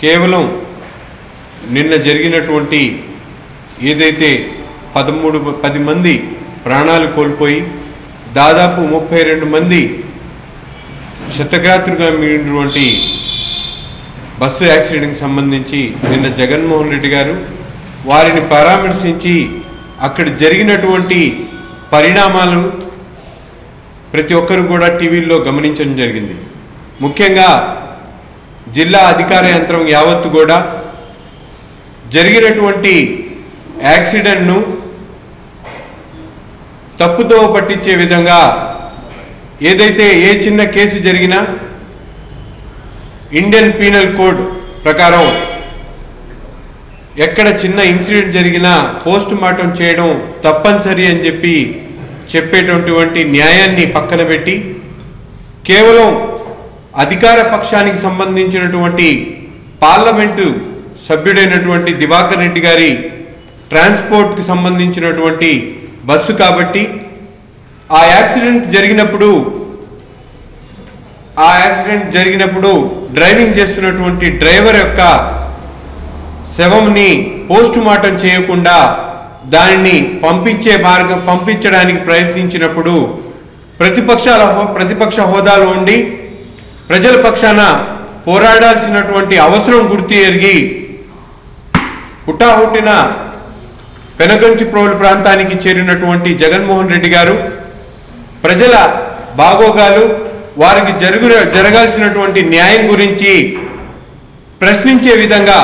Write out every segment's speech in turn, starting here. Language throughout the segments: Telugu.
కేవలం నిన్న జరిగినటువంటి ఏదైతే 10 మంది ప్రాణాలు కోల్పోయి దాదాపు 32 మంది క్షతగాత్రులుగా మిగిలినటువంటి బస్సు యాక్సిడెంట్కి సంబంధించి నిన్న జగన్మోహన్ రెడ్డి గారు వారిని పరామర్శించి అక్కడ జరిగినటువంటి పరిణామాలు ప్రతి ఒక్కరు కూడా టీవీల్లో గమనించడం జరిగింది. ముఖ్యంగా జిల్లా అధికార యంత్రం యావత్తు కూడా జరిగినటువంటి యాక్సిడెంట్ను తప్పుతో పట్టించే విధంగా ఏదైతే ఏ చిన్న కేసు జరిగినా ఇండియన్ పీనల్ కోడ్ ప్రకారం ఎక్కడ చిన్న ఇన్సిడెంట్ జరిగినా పోస్ట్ మార్టం చేయడం తప్పనిసరి అని చెప్పేటటువంటి న్యాయాన్ని పక్కన పెట్టి కేవలం అధికార పక్షానికి సంబంధించినటువంటి పార్లమెంటు సభ్యుడైనటువంటి దివాకర్ రెడ్డి గారి ట్రాన్స్పోర్ట్కి సంబంధించినటువంటి బస్సు కాబట్టి ఆ యాక్సిడెంట్ జరిగినప్పుడు డ్రైవింగ్ చేస్తున్నటువంటి డ్రైవర్ యొక్క శవంని పోస్ట్ మార్టం చేయకుండా దానిని పంపించడానికి ప్రయత్నించినప్పుడు ప్రతిపక్ష హోదాలో ఉండి ప్రజల పక్షాన పోరాడాల్సినటువంటి అవసరం గుర్తు ఎరిగి హుటాహుటిన పెనగంచిప్రోలు ప్రాంతానికి చేరినటువంటి జగన్మోహన్ రెడ్డి గారు ప్రజల బాగోగాలు వారికి జరగాల్సినటువంటి న్యాయం గురించి ప్రశ్నించే విధంగా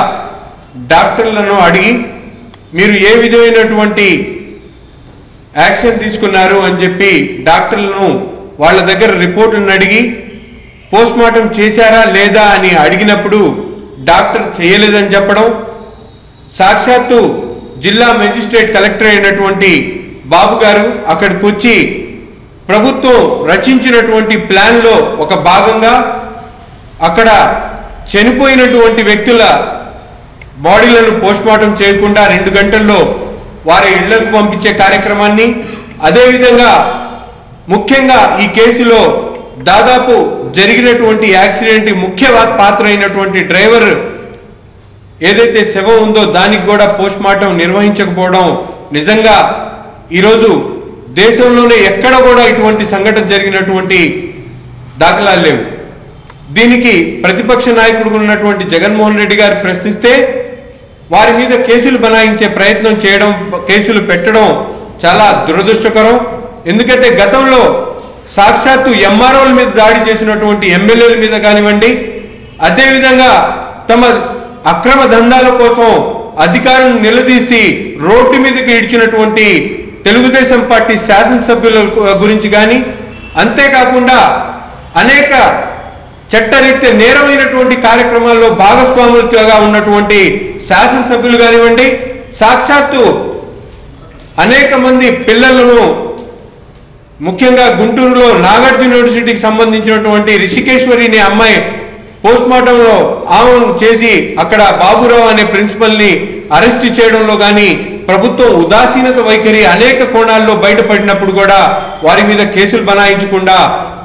డాక్టర్లను అడిగి మీరు ఏ విధమైనటువంటి యాక్షన్ తీసుకున్నారు అని చెప్పి డాక్టర్లను వాళ్ళ దగ్గర రిపోర్టులను అడిగి పోస్ట్ మార్టం చేశారా లేదా అని అడిగినప్పుడు డాక్టర్ చేయలేదని చెప్పడం, సాక్షాత్తు జిల్లా మెజిస్ట్రేట్ కలెక్టర్ అయినటువంటి బాబు గారు అక్కడికి వచ్చి ప్రభుత్వం రచించినటువంటి ప్లాన్లో ఒక భాగంగా అక్కడ చనిపోయినటువంటి వ్యక్తుల బాడీలను పోస్ట్మార్టం చేయకుండా 2 గంటల్లో వారి ఇళ్లకు పంపించే కార్యక్రమాన్ని, అదేవిధంగా ముఖ్యంగా ఈ కేసులో దాదాపు జరిగినటువంటి యాక్సిడెంట్ ముఖ్య పాత్ర అయినటువంటి డ్రైవర్ ఏదైతే శవం ఉందో దానికి కూడా పోస్ట్మార్టం నిర్వహించకపోవడం నిజంగా ఈరోజు దేశంలోనే ఎక్కడ కూడా ఇటువంటి సంఘటన జరిగినటువంటి దాఖలాలు లేవు. దీనికి ప్రతిపక్ష నాయకుడు ఉన్నటువంటి జగన్మోహన్ రెడ్డి గారు ప్రశ్నిస్తే వారి మీద కేసులు బనాయించే ప్రయత్నం చేయడం, కేసులు పెట్టడం చాలా దురదృష్టకరం. ఎందుకంటే గతంలో సాక్షాత్తు ఎంఆర్ఓల మీద దాడి చేసినటువంటి ఎమ్మెల్యేల మీద కానివ్వండి, అదేవిధంగా తమ అక్రమ దందాల కోసం అధికారులను నిలదీసి రోడ్డు మీదకి ఈడ్చినటువంటి తెలుగుదేశం పార్టీ శాసనసభ్యుల గురించి కానీ, అంతేకాకుండా అనేక చట్టరీత్యా నేరమైనటువంటి కార్యక్రమాల్లో భాగస్వాములుగా ఉన్నటువంటి శాసనసభ్యులు కానివ్వండి, సాక్షాత్తు అనేక మంది పిల్లలను ముఖ్యంగా గుంటూరులో నాగార్జున యూనివర్సిటీకి సంబంధించినటువంటి రిషికేశ్వరిని అమ్మాయి పోస్ట్మార్టంలో ఆమెను చేసి అక్కడ బాబురావు అనే ప్రిన్సిపల్ని అరెస్ట్ చేయడంలో కానీ ప్రభుత్వం ఉదాసీనత వైఖరి అనేక కోణాల్లో బయటపడినప్పుడు కూడా వారి మీద కేసులు బనాయించకుండా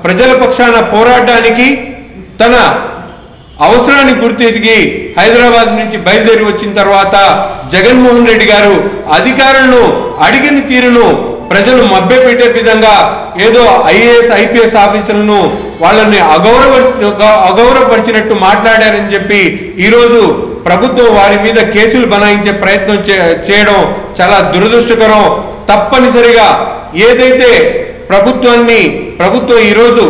ప్రజల పక్షాన పోరాడడానికి తన అవసరాన్ని గుర్తిరిగి హైదరాబాద్ నుంచి బయలుదేరి వచ్చిన తర్వాత జగన్మోహన్ రెడ్డి గారు అధికారులను అడిగిన తీరును ప్రజలు మభ్యపెట్టే విధంగా ఏదో ఐఏఎస్ ఐపీఎస్ ఆఫీసర్లను వాళ్ళని అగౌరవపరిచినట్టు మాట్లాడారని చెప్పి ఈరోజు ప్రభుత్వం వారి మీద కేసులు బనాయించే ప్రయత్నం చేయడం చాలా దురదృష్టకరం. తప్పనిసరిగా ఏదైతే ప్రభుత్వం ఈరోజు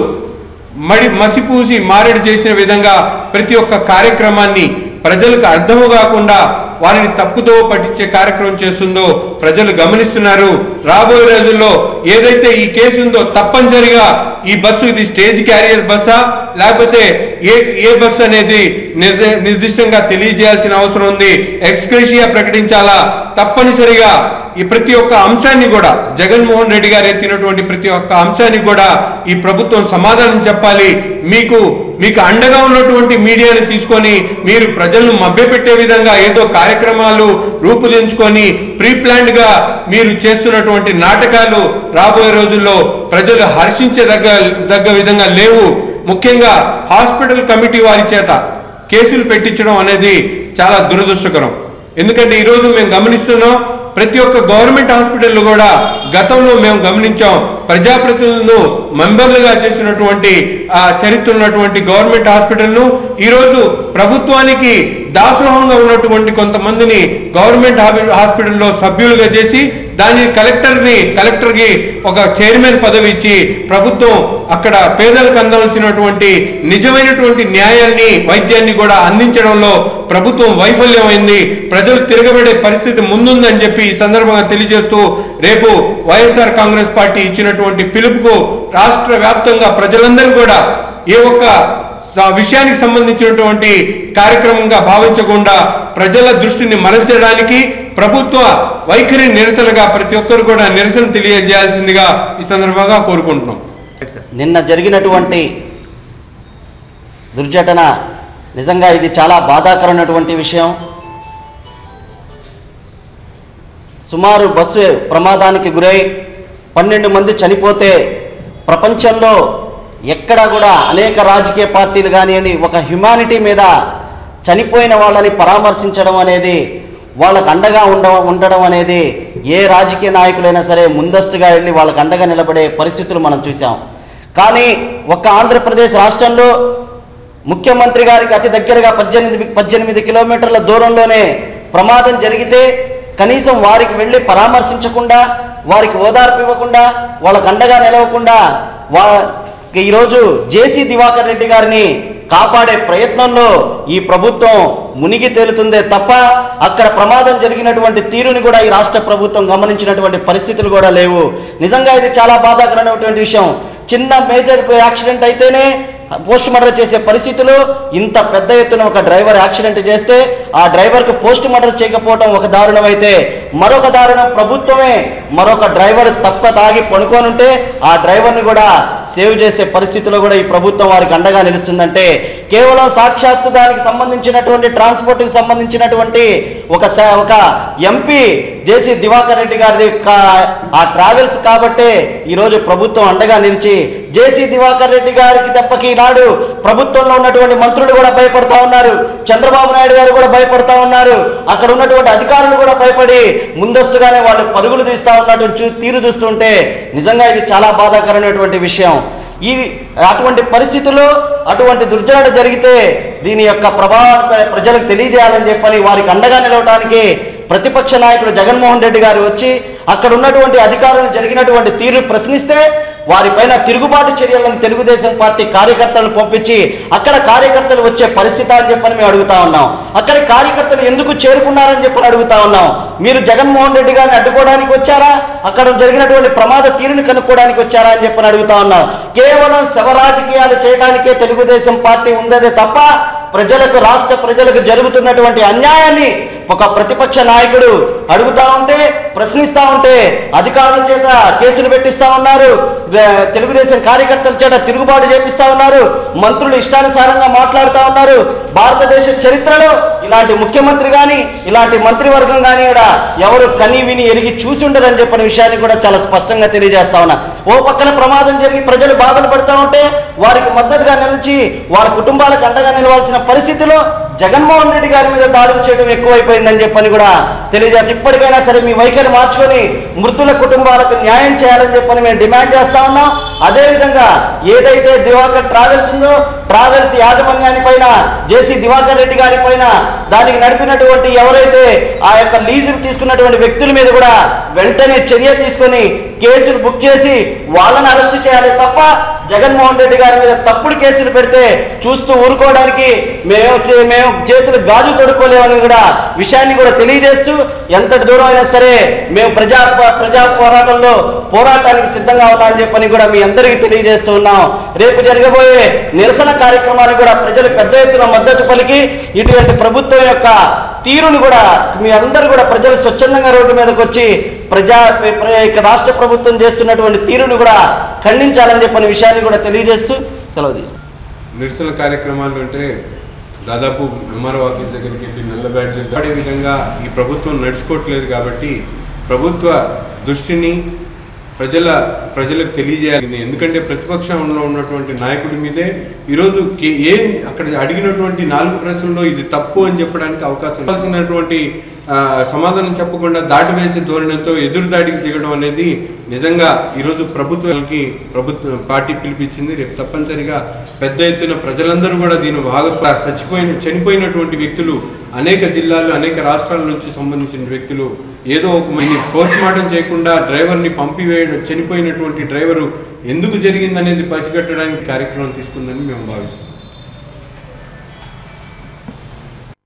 మసిపూసి మారేడు చేసిన విధంగా ప్రతి ఒక్క కార్యక్రమాన్ని ప్రజలకు అర్థము కాకుండా వారిని తప్పుదో పట్టించే కార్యక్రమం చేస్తుందో ప్రజలు గమనిస్తున్నారు. రాబోయే రోజుల్లో ఏదైతే ఈ కేసు ఉందో తప్పనిసరిగా ఈ బస్సు ఇది స్టేజ్ క్యారియర్ బస్సా లేకపోతే ఏ బస్సు అనేది నిర్దిష్టంగా తెలియజేయాల్సిన అవసరం ఉంది. ఎక్స్గ్రేషియా ప్రకటించాలా, తప్పనిసరిగా ఈ ప్రతి ఒక్క అంశాన్ని కూడా జగన్మోహన్ రెడ్డి గారు ఎత్తినటువంటి ప్రతి ఒక్క అంశాన్ని కూడా ఈ ప్రభుత్వం సమాధానం చెప్పాలి. మీకు అండగా ఉన్నటువంటి మీడియాని తీసుకొని మీరు ప్రజలను మభ్యపెట్టే విధంగా ఏదో కార్యక్రమాలు రూపుదించుకొని ప్రీప్లాన్డ్ గా మీరు చేస్తున్నటువంటి నాటకాలు రాబోయే రోజుల్లో ప్రజలు హర్షించదగ్గ విధంగా లేవు. ముఖ్యంగా హాస్పిటల్ కమిటీ వారి చేత కేసులు పెట్టించడం అనేది చాలా దురదృష్టకరం. ఎందుకంటే ఈరోజు మేము గమనిస్తున్నాం, ప్రతి ఒక్క గవర్నమెంట్ హాస్పిటల్ కూడా గతంలో మేము గమనించాం, ప్రజాప్రతినిధులను మెంబర్లుగా చేసినటువంటి చరిత్ర ఉన్నటువంటి గవర్నమెంట్ హాస్పిటల్ను ఈరోజు ప్రభుత్వానికి దాసోహంగా ఉన్నటువంటి కొంతమందిని గవర్నమెంట్ హాస్పిటల్లో సభ్యులుగా చేసి దాన్ని కలెక్టర్కి ఒక చైర్మన్ పదవి ఇచ్చి ప్రభుత్వం అక్కడ పేదలకు అందాల్సినటువంటి నిజమైనటువంటి న్యాయాన్ని వైద్యాన్ని కూడా అందించడంలో ప్రభుత్వం వైఫల్యమైంది. ప్రజలు తిరగబడే పరిస్థితి ముందుందని చెప్పి ఈ సందర్భంగా తెలియజేస్తూ రేపు వైఎస్ఆర్ కాంగ్రెస్ పార్టీ ఇచ్చినటువంటి పిలుపుకు రాష్ట్ర వ్యాప్తంగా ప్రజలందరూ కూడా ఏ ఒక్క విషయానికి సంబంధించినటువంటి కార్యక్రమంగా భావించకుండా ప్రజల దృష్టిని మరల్చడానికి ప్రభుత్వ వైఖరి నిరసనగా ప్రతి ఒక్కరు కూడా నిరసన తెలియజేయాల్సిందిగా ఈ సందర్భంగా కోరుకుంటున్నాం. నిన్న జరిగినటువంటి దుర్ఘటన నిజంగా ఇది చాలా బాధాకరమైనటువంటి విషయం. సుమారు బస్సు ప్రమాదానికి గురై 12 మంది చనిపోతే ప్రపంచంలో ఎక్కడా కూడా అనేక రాజకీయ పార్టీలు కానివ్వండి ఒక హ్యుమానిటీ మీద చనిపోయిన వాళ్ళని పరామర్శించడం అనేది, వాళ్ళకు అండగా ఉండడం అనేది ఏ రాజకీయ నాయకులైనా సరే ముందస్తుగా వెళ్ళి వాళ్ళకు అండగా నిలబడే పరిస్థితులు మనం చూసాం. కానీ ఒక్క ఆంధ్రప్రదేశ్ రాష్ట్రంలో ముఖ్యమంత్రి గారికి అతి దగ్గరగా 18 కిలోమీటర్ల దూరంలోనే ప్రమాదం జరిగితే కనీసం వారికి వెళ్ళి పరామర్శించకుండా, వారికి ఓదార్పు ఇవ్వకుండా, వాళ్ళకు అండగా నిలవకుండా ఈరోజు జేసీ దివాకర్ రెడ్డి గారిని కాపాడే ప్రయత్నంలో ఈ ప్రభుత్వం మునిగి తేలుతుందే తప్ప అక్కడ ప్రమాదం జరిగినటువంటి తీరుని కూడా ఈ రాష్ట్ర ప్రభుత్వం గమనించినటువంటి పరిస్థితులు కూడా లేవు. నిజంగా ఇది చాలా బాధాకరమైనటువంటి విషయం. చిన్న మేజర్ యాక్సిడెంట్ అయితేనే పోస్ట్ మార్టం చేసే పరిస్థితులు, ఇంత పెద్ద ఎత్తున ఒక డ్రైవర్ యాక్సిడెంట్ చేస్తే ఆ డ్రైవర్కు పోస్ట్ మార్టం చేయకపోవడం ఒక దారుణం అయితే, మరొక దారుణం ప్రభుత్వమే మరొక డ్రైవర్ తాగి పడుకోనుంటే ఆ డ్రైవర్ని కూడా సేవ్ చేసే పరిస్థితిలో కూడా ఈ ప్రభుత్వం వారికి అండగా నిలుస్తుందంటే కేవలం సాక్షాత్తు దానికి సంబంధించినటువంటి ట్రాన్స్పోర్ట్కి సంబంధించినటువంటి ఒక ఎంపీ జేసీ దివాకర్ రెడ్డి గారి ఆ ట్రావెల్స్ కాబట్టే ఈరోజు ప్రభుత్వం అండగా నిలిచి జేసీ దివాకర్ రెడ్డి గారికి దెబ్బకి ఈనాడు ప్రభుత్వంలో ఉన్నటువంటి మంత్రులు కూడా భయపడతా ఉన్నారు, చంద్రబాబు నాయుడు గారు కూడా భయపడతా ఉన్నారు, అక్కడ ఉన్నటువంటి అధికారులు కూడా భయపడి ముందస్తుగానే వాళ్ళు పరుగులు తీస్తా ఉన్నటువంటి తీరు చూస్తుంటే నిజంగా ఇది చాలా బాధాకరమైనటువంటి విషయం. అటువంటి పరిస్థితుల్లో అటువంటి దుర్ఘటన జరిగితే దీని యొక్క ప్రభావాన్ని ప్రజలకు తెలియజేయాలని చెప్పని వారికి అండగా నిలవడానికి ప్రతిపక్ష నాయకుడు జగన్మోహన్ రెడ్డి గారు వచ్చి అక్కడ ఉన్నటువంటి అధికారులు జరిగినటువంటి తీరు ప్రశ్నిస్తే వారిపైన తిరుగుబాటు చర్యలను తెలుగుదేశం పార్టీ కార్యకర్తలను పంపించి అక్కడ కార్యకర్తలు వచ్చే పరిస్థితి అని చెప్పని మేము అడుగుతా ఉన్నాం. అక్కడ కార్యకర్తలు ఎందుకు చేరుకున్నారని చెప్పని అడుగుతా ఉన్నాం. మీరు జగన్మోహన్ రెడ్డి గారిని అడ్డుకోవడానికి వచ్చారా, అక్కడ జరిగినటువంటి ప్రమాద తీరుని కనుక్కోవడానికి వచ్చారా అని చెప్పని అడుగుతా ఉన్నాం. కేవలం శవ రాజకీయాలు చేయడానికే తెలుగుదేశం పార్టీ ఉందదే తప్ప ప్రజలకు, రాష్ట్ర ప్రజలకు జరుగుతున్నటువంటి అన్యాయాన్ని ఒక ప్రతిపక్ష నాయకుడు అడుగుతా ఉంటే, ప్రశ్నిస్తా ఉంటే అధికారుల చేత కేసులు పెట్టిస్తా ఉన్నారు, తెలుగుదేశం కార్యకర్తల చేత తిరుగుబాటు చేపిస్తా ఉన్నారు, మంత్రులు ఇష్టానుసారంగా మాట్లాడుతూ ఉన్నారు. భారతదేశ చరిత్రలో ఇలాంటి ముఖ్యమంత్రి కానీ ఇలాంటి మంత్రివర్గం కానీ కూడా ఎవరు కని విని ఎరిగి చూసి ఉండరని చెప్పిన విషయాన్ని కూడా చాలా స్పష్టంగా తెలియజేస్తా ఉన్నా. ఓ పక్కన ప్రమాదం జరిగి ప్రజలు బాధలు పడుతూ ఉంటే వారికి మద్దతుగా నిలిచి వారి కుటుంబాలకు అండగా నిలవాల్సిన పరిస్థితిలో జగన్మోహన్ రెడ్డి గారి మీద దాడులు చేయడం ఎక్కువైపోయిందని చెప్పని కూడా తెలియజేసి ఇప్పటికైనా సరే మీ వైఖరి మార్చుకొని మృతుల కుటుంబాలకు న్యాయం చేయాలని చెప్పని మేము డిమాండ్ చేస్తా ఉన్నాం. అదేవిధంగా ఏదైతే దివాకర్ ట్రావెల్స్ ఉందో ట్రావెల్స్ యాజమాన్యాన్ని పైన జేసీ దివాకర్ రెడ్డి గారి పైన దానికి నడిపినటువంటి ఎవరైతే ఆ యొక్క లీజులు తీసుకున్నటువంటి వ్యక్తుల మీద కూడా వెంటనే చర్య తీసుకొని కేసులు బుక్ చేసి వాళ్ళని అరెస్టు చేయాలి తప్ప జగన్మోహన్ రెడ్డి గారి మీద తప్పుడు కేసులు పెడితే చూస్తూ ఊరుకోవడానికి మేము చేతులు గాజు తొడుక్కోలేమని కూడా విషయాన్ని కూడా తెలియజేస్తూ ఎంతటి దూరం అయినా సరే మేము ప్రజా పోరాటానికి సిద్ధంగా ఉన్నామని చెప్పని కూడా మీ అందరికీ తెలియజేస్తూ ఉన్నాం. రేపు జరగబోయే నిరసన కార్యక్రమానికి కూడా ప్రజలు పెద్ద ఎత్తున మద్దతు పలికి ఇటువంటి ప్రభుత్వం యొక్క తీరును కూడా మీ అందరూ కూడా ప్రజలు స్వచ్ఛందంగా రోడ్డు మీదకి వచ్చి రాష్ట్ర ప్రభుత్వం చేస్తున్నటువంటి తీరును కూడా ఖండించాలని చెప్పిన విషయాన్ని కూడా తెలియజేస్తూ సెలవు తీసుకుంటాం. నిరసన కార్యక్రమాలు అంటే దాదాపు ఎంఆర్ఓ ఆఫీస్ దగ్గరికి వెళ్ళి నల్ల బ్యాడ్జీలు ఆడే విధంగా ఈ ప్రభుత్వం నడుచుకోవట్లేదు. కాబట్టి ప్రభుత్వ దృష్టిని ప్రజలకు తెలియజేయాలి. ఎందుకంటే ప్రతిపక్షంలో ఉన్నటువంటి నాయకుడి మీదే ఈరోజు అక్కడ అడిగినటువంటి 4 ప్రశ్నల్లో ఇది తప్పు అని చెప్పడానికి అవకాశం ఇవ్వాల్సినటువంటి సమాధానం చెప్పకుండా దాటివేసే ధోరణితో ఎదురుదాడికి దిగడం అనేది నిజంగా ఈరోజు ప్రభుత్వ పార్టీ పిలిపించింది. రేపు తప్పనిసరిగా పెద్ద ఎత్తున ప్రజలందరూ కూడా దీని చనిపోయినటువంటి వ్యక్తులు అనేక జిల్లాలు అనేక రాష్ట్రాల నుంచి సంబంధించిన వ్యక్తులు ఏదో ఒక పోస్ట్ మార్టం చేయకుండా డ్రైవర్ని పంపివేయడం, చనిపోయినటువంటి డ్రైవరు ఎందుకు జరిగిందనేది పసిగట్టడానికి కార్యక్రమం తీసుకుందని మేము భావిస్తున్నాం.